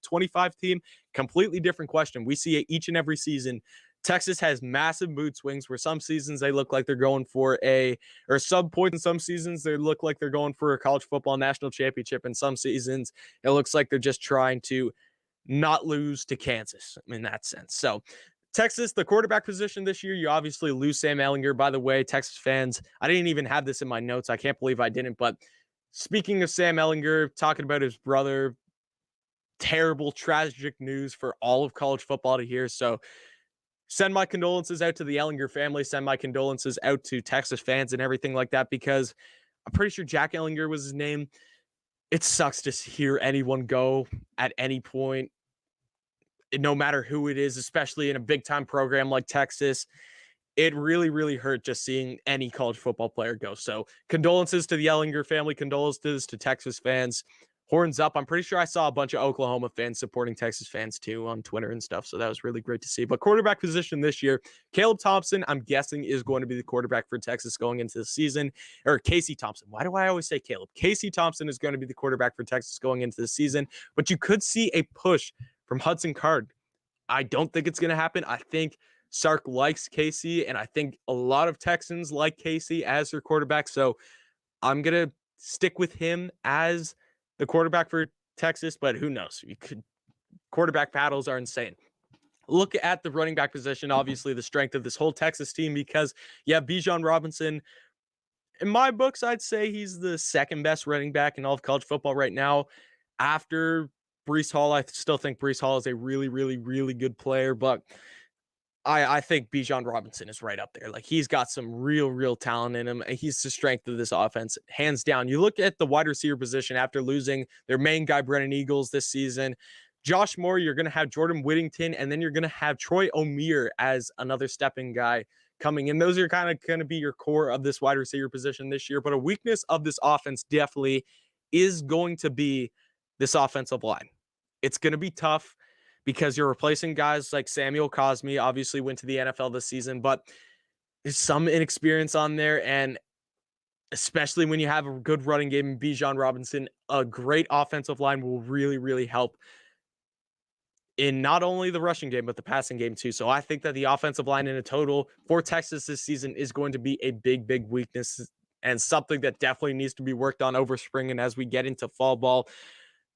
25 team? Completely different question. We see it each and every season. Texas has massive mood swings where some seasons they look like they're going for or sub points in some seasons they look like they're going for a college football national championship. In some seasons, it looks like they're just trying to not lose to Kansas in that sense. So Texas, the quarterback position this year, you obviously lose Sam Ehlinger. By the way, Texas fans, I didn't even have this in my notes. I can't believe I didn't. But speaking of Sam Ehlinger, talking about his brother, terrible, tragic news for all of college football to hear. So send my condolences out to the Ehlinger family. Send my condolences out to Texas fans and everything like that, because I'm pretty sure Jack Ehlinger was his name. It sucks to hear anyone go at any point, no matter who it is, especially in a big-time program like Texas. It really, really hurt just seeing any college football player go. So condolences to the Ehlinger family, condolences to Texas fans. Horns up. I'm pretty sure I saw a bunch of Oklahoma fans supporting Texas fans too on Twitter and stuff. So that was really great to see. But quarterback position this year, Caleb Thompson, I'm guessing, is going to be the quarterback for Texas going into the season. Or Casey Thompson. Why do I always say Caleb? Casey Thompson is going to be the quarterback for Texas going into the season. But you could see a push from Hudson Card. I don't think it's going to happen. I think Sark likes Casey, and I think a lot of Texans like Casey as their quarterback. So I'm going to stick with him as the quarterback for Texas, but who knows? You could quarterback battles are insane. Look at the running back position, obviously the strength of this whole Texas team, because you have Bijan Robinson. In my books, I'd say he's the second best running back in all of college football right now. After Breece Hall, I still think Breece Hall is a really, really, really good player, but I think Bijan Robinson is right up there. Like, he's got some real talent in him. He's the strength of this offense, hands down. You look at the wide receiver position after losing their main guy, Brennan Eagles, this season. Josh Moore, you're going to have Jordan Whittington, and then you're going to have Troy O'Meara as another stepping guy coming in. Those are kind of going to be your core of this wide receiver position this year. But a weakness of this offense definitely is going to be this offensive line. It's going to be tough because you're replacing guys like Samuel Cosme, obviously went to the NFL this season, but there's some inexperience on there. And especially when you have a good running game in Bijan Robinson, a great offensive line will really help in not only the rushing game, but the passing game too. So I think that the offensive line in a total for Texas this season is going to be a big weakness and something that definitely needs to be worked on over spring and as we get into fall ball.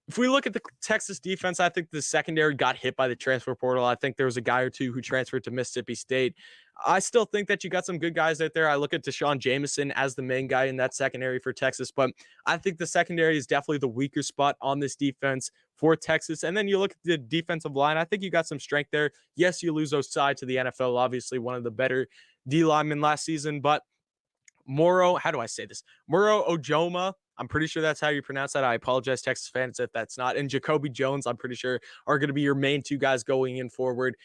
If we look at the Texas defense, I think the secondary got hit by the transfer portal. I think there was a guy or two who transferred to Mississippi State. I still think that you got some good guys out there. I look at Deshaun Jameson as the main guy in that secondary for Texas, but I think the secondary is definitely the weaker spot on this defense for Texas. And then you look at the defensive line. I think you got some strength there. Yes, you lose Osai to the NFL, obviously one of the better D linemen last season, but Moro Ojoma, I'm pretty sure that's how you pronounce that. I apologize, Texas fans, if that's not. And Jacoby Jones, I'm pretty sure, are going to be your main two guys going in forward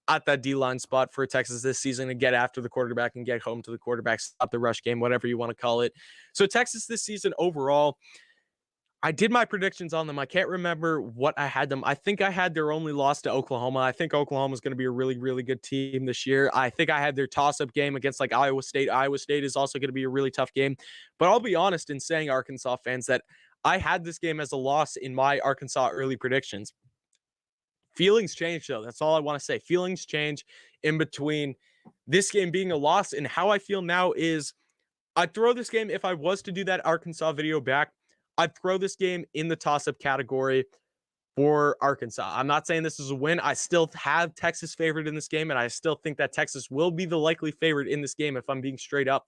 at that D-line spot for Texas this season to get after the quarterback and get home to the quarterback, stop the rush game, whatever you want to call it. So Texas this season overall, I did my predictions on them. I can't remember what I had them. I think I had their only loss to Oklahoma. I think Oklahoma is going to be a really good team this year. I think I had their toss-up game against like Iowa State. Iowa State is also going to be a really tough game. But I'll be honest in saying, Arkansas fans, that I had this game as a loss in my Arkansas early predictions. Feelings change, though. That's all I want to say. Feelings change in between this game being a loss, and how I feel now is I'd throw this game, if I was to do that Arkansas video back, I'd throw this game in the toss-up category for Arkansas. I'm not saying this is a win. I still have Texas favored in this game, and I still think that Texas will be the likely favorite in this game if I'm being straight up.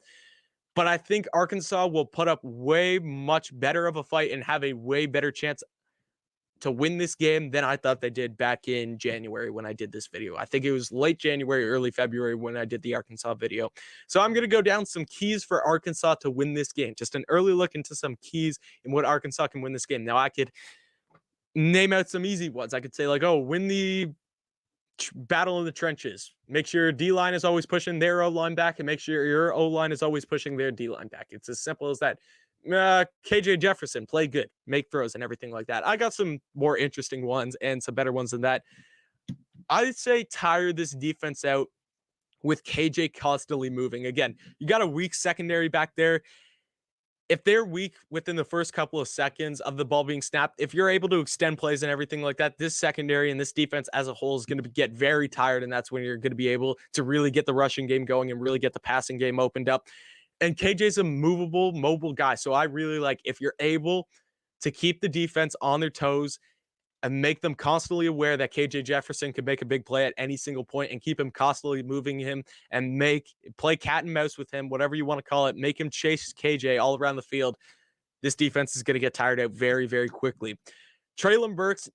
But I think Arkansas will put up way much better of a fight and have a way better chance to win this game than I thought they did back in January when I did this video. I think it was late January, early February when I did the Arkansas video. So I'm going to go down some keys for Arkansas to win this game. Just an early look into some keys in what Arkansas can win this game. Now, I could name out some easy ones. I could say like, oh, win the battle in the trenches. Make sure your D-line is always pushing their O-line back, and make sure your O-line is always pushing their D-line back. It's as simple as that. KJ Jefferson, play good, make throws and everything like that. I got some more interesting ones and some better ones than that. I'd say tire this defense out with KJ constantly moving. Again, you got a weak secondary back there. If they're weak within the first couple of seconds of the ball being snapped, if you're able to extend plays and everything like that, this secondary and this defense as a whole is going to get very tired, and that's when you're going to be able to really get the rushing game going and really get the passing game opened up. And KJ's a mobile guy. So I really like if you're able to keep the defense on their toes and make them constantly aware that KJ Jefferson could make a big play at any single point and keep him constantly moving him and play cat and mouse with him, whatever you want to call it, make him chase KJ all around the field. This defense is going to get tired out very quickly. Treylon Burks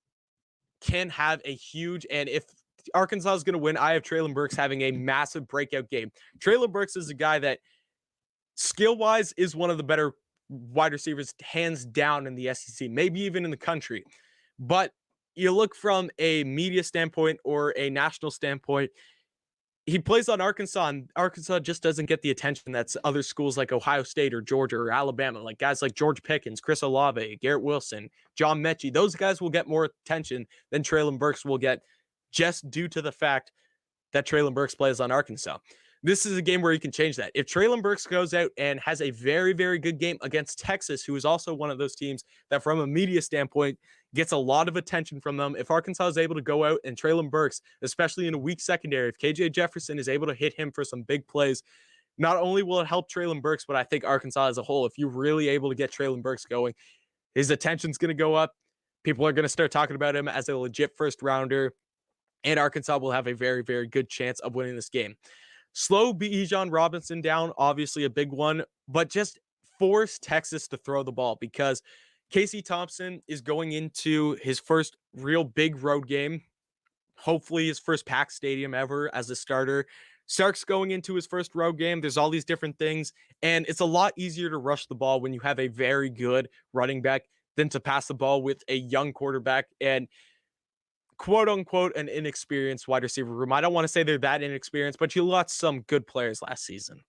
can have a huge, and if Arkansas is going to win, I have Treylon Burks having a massive breakout game. Treylon Burks is a guy that skill-wise is one of the better wide receivers, hands down, in the SEC, maybe even in the country. But you look from a media standpoint or a national standpoint, he plays on Arkansas, and Arkansas just doesn't get the attention that other schools like Ohio State or Georgia or Alabama, like guys like George Pickens, Chris Olave, Garrett Wilson, John Mechie, those guys will get more attention than Treylon Burks will get, just due to the fact that Treylon Burks plays on Arkansas. This is a game where you can change that. If Treylon Burks goes out and has a very good game against Texas, who is also one of those teams that from a media standpoint gets a lot of attention from them. If Arkansas is able to go out and Treylon Burks, especially in a weak secondary, if KJ Jefferson is able to hit him for some big plays, not only will it help Treylon Burks, but I think Arkansas as a whole, if you're really able to get Treylon Burks going, his attention's going to go up. People are going to start talking about him as a legit first rounder, and Arkansas will have a very, very good chance of winning this game. Slow Bijan Robinson down, obviously a big one, but just force Texas to throw the ball, because Casey Thompson is going into his first real big road game, hopefully his first packed stadium ever as a starter. Sark's going into his first road game. There's all these different things, and it's a lot easier to rush the ball when you have a very good running back than to pass the ball with a young quarterback and quote unquote an inexperienced wide receiver room. I don't want to say they're that inexperienced, but you lost some good players last season.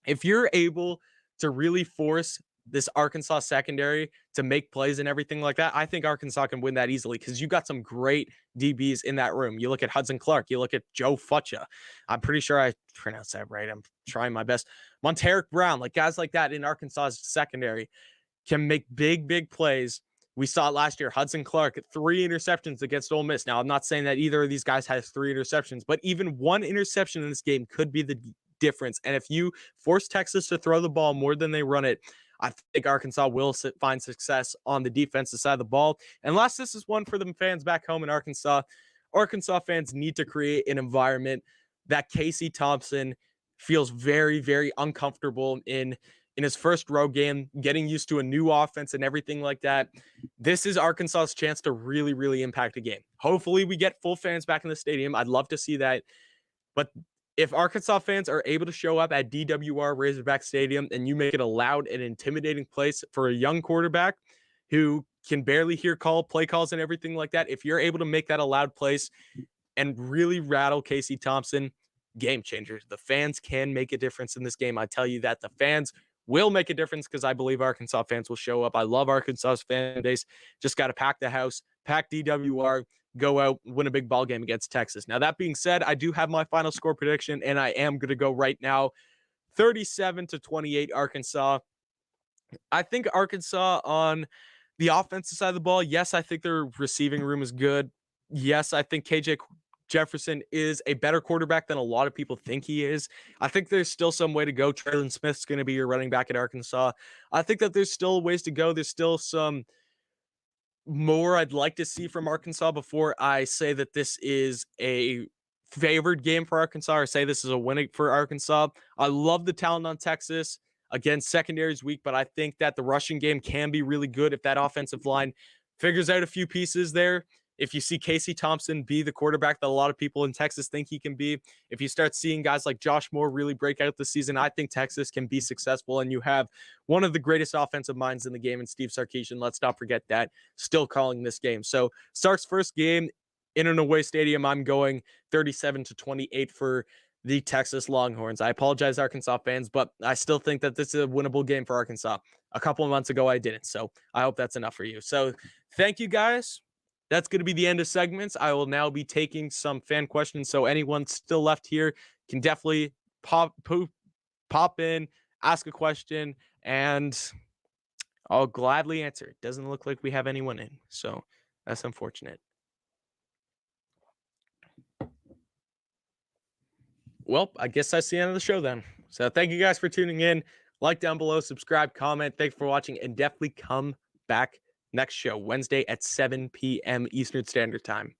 If you're able to really force this Arkansas secondary to make plays and everything like that, I think Arkansas can win that easily, because you got some great DBs in that room. You look at Hudson Clark, you look at Joe Futcha. I'm pretty sure I pronounced that right. I'm trying my best. Monteric Brown, like guys like that in Arkansas's secondary can make big, big plays. We saw it last year. Hudson Clark, 3 interceptions against Ole Miss. Now, I'm not saying that either of these guys has 3 interceptions, but even 1 interception in this game could be the difference. And if you force Texas to throw the ball more than they run it, I think Arkansas will find success on the defensive side of the ball. And last, this is one for the fans back home in Arkansas. Arkansas fans need to create an environment that Casey Thompson feels very, very uncomfortable in his first road game, getting used to a new offense and everything like that. This is Arkansas's chance to really, really impact a game. Hopefully we get full fans back in the stadium. I'd love to see that. But if Arkansas fans are able to show up at DWR Razorback Stadium and you make it a loud and intimidating place for a young quarterback who can barely hear play calls and everything like that, if you're able to make that a loud place and really rattle Casey Thompson, game changer. The fans can make a difference in this game. I tell you that the fans will make a difference, because I believe Arkansas fans will show up. I love Arkansas's fan base. Just got to pack the house, pack DWR, go out, win a big ball game against Texas. Now, that being said, I do have my final score prediction, and I am going to go right now. 37-28 Arkansas. I think Arkansas on the offensive side of the ball, yes, I think their receiving room is good. Yes, I think KJ Jefferson is a better quarterback than a lot of people think he is. I think there's still some way to go. Traylon Smith's going to be your running back at Arkansas. I think that there's still ways to go. There's still some more I'd like to see from Arkansas before I say that this is a favored game for Arkansas or say this is a win for Arkansas. I love the talent on Texas. Again, secondary is weak, but I think that the rushing game can be really good if that offensive line figures out a few pieces there. If you see Casey Thompson be the quarterback that a lot of people in Texas think he can be, if you start seeing guys like Josh Moore really break out this season, I think Texas can be successful. And you have one of the greatest offensive minds in the game in Steve Sarkisian. Let's not forget that. Still calling this game. So Sark's first game in an away stadium, I'm going 37-28 for the Texas Longhorns. I apologize, Arkansas fans, but I still think that this is a winnable game for Arkansas. A couple of months ago, I didn't. So I hope that's enough for you. So thank you, guys. That's going to be the end of segments. I will now be taking some fan questions. So anyone still left here can definitely pop in, ask a question, and I'll gladly answer. It doesn't look like we have anyone in, so that's unfortunate. Well, I guess that's the end of the show then. So thank you guys for tuning in. Like down below, subscribe, comment. Thanks for watching, and definitely come back next show, Wednesday at 7 p.m. Eastern Standard Time.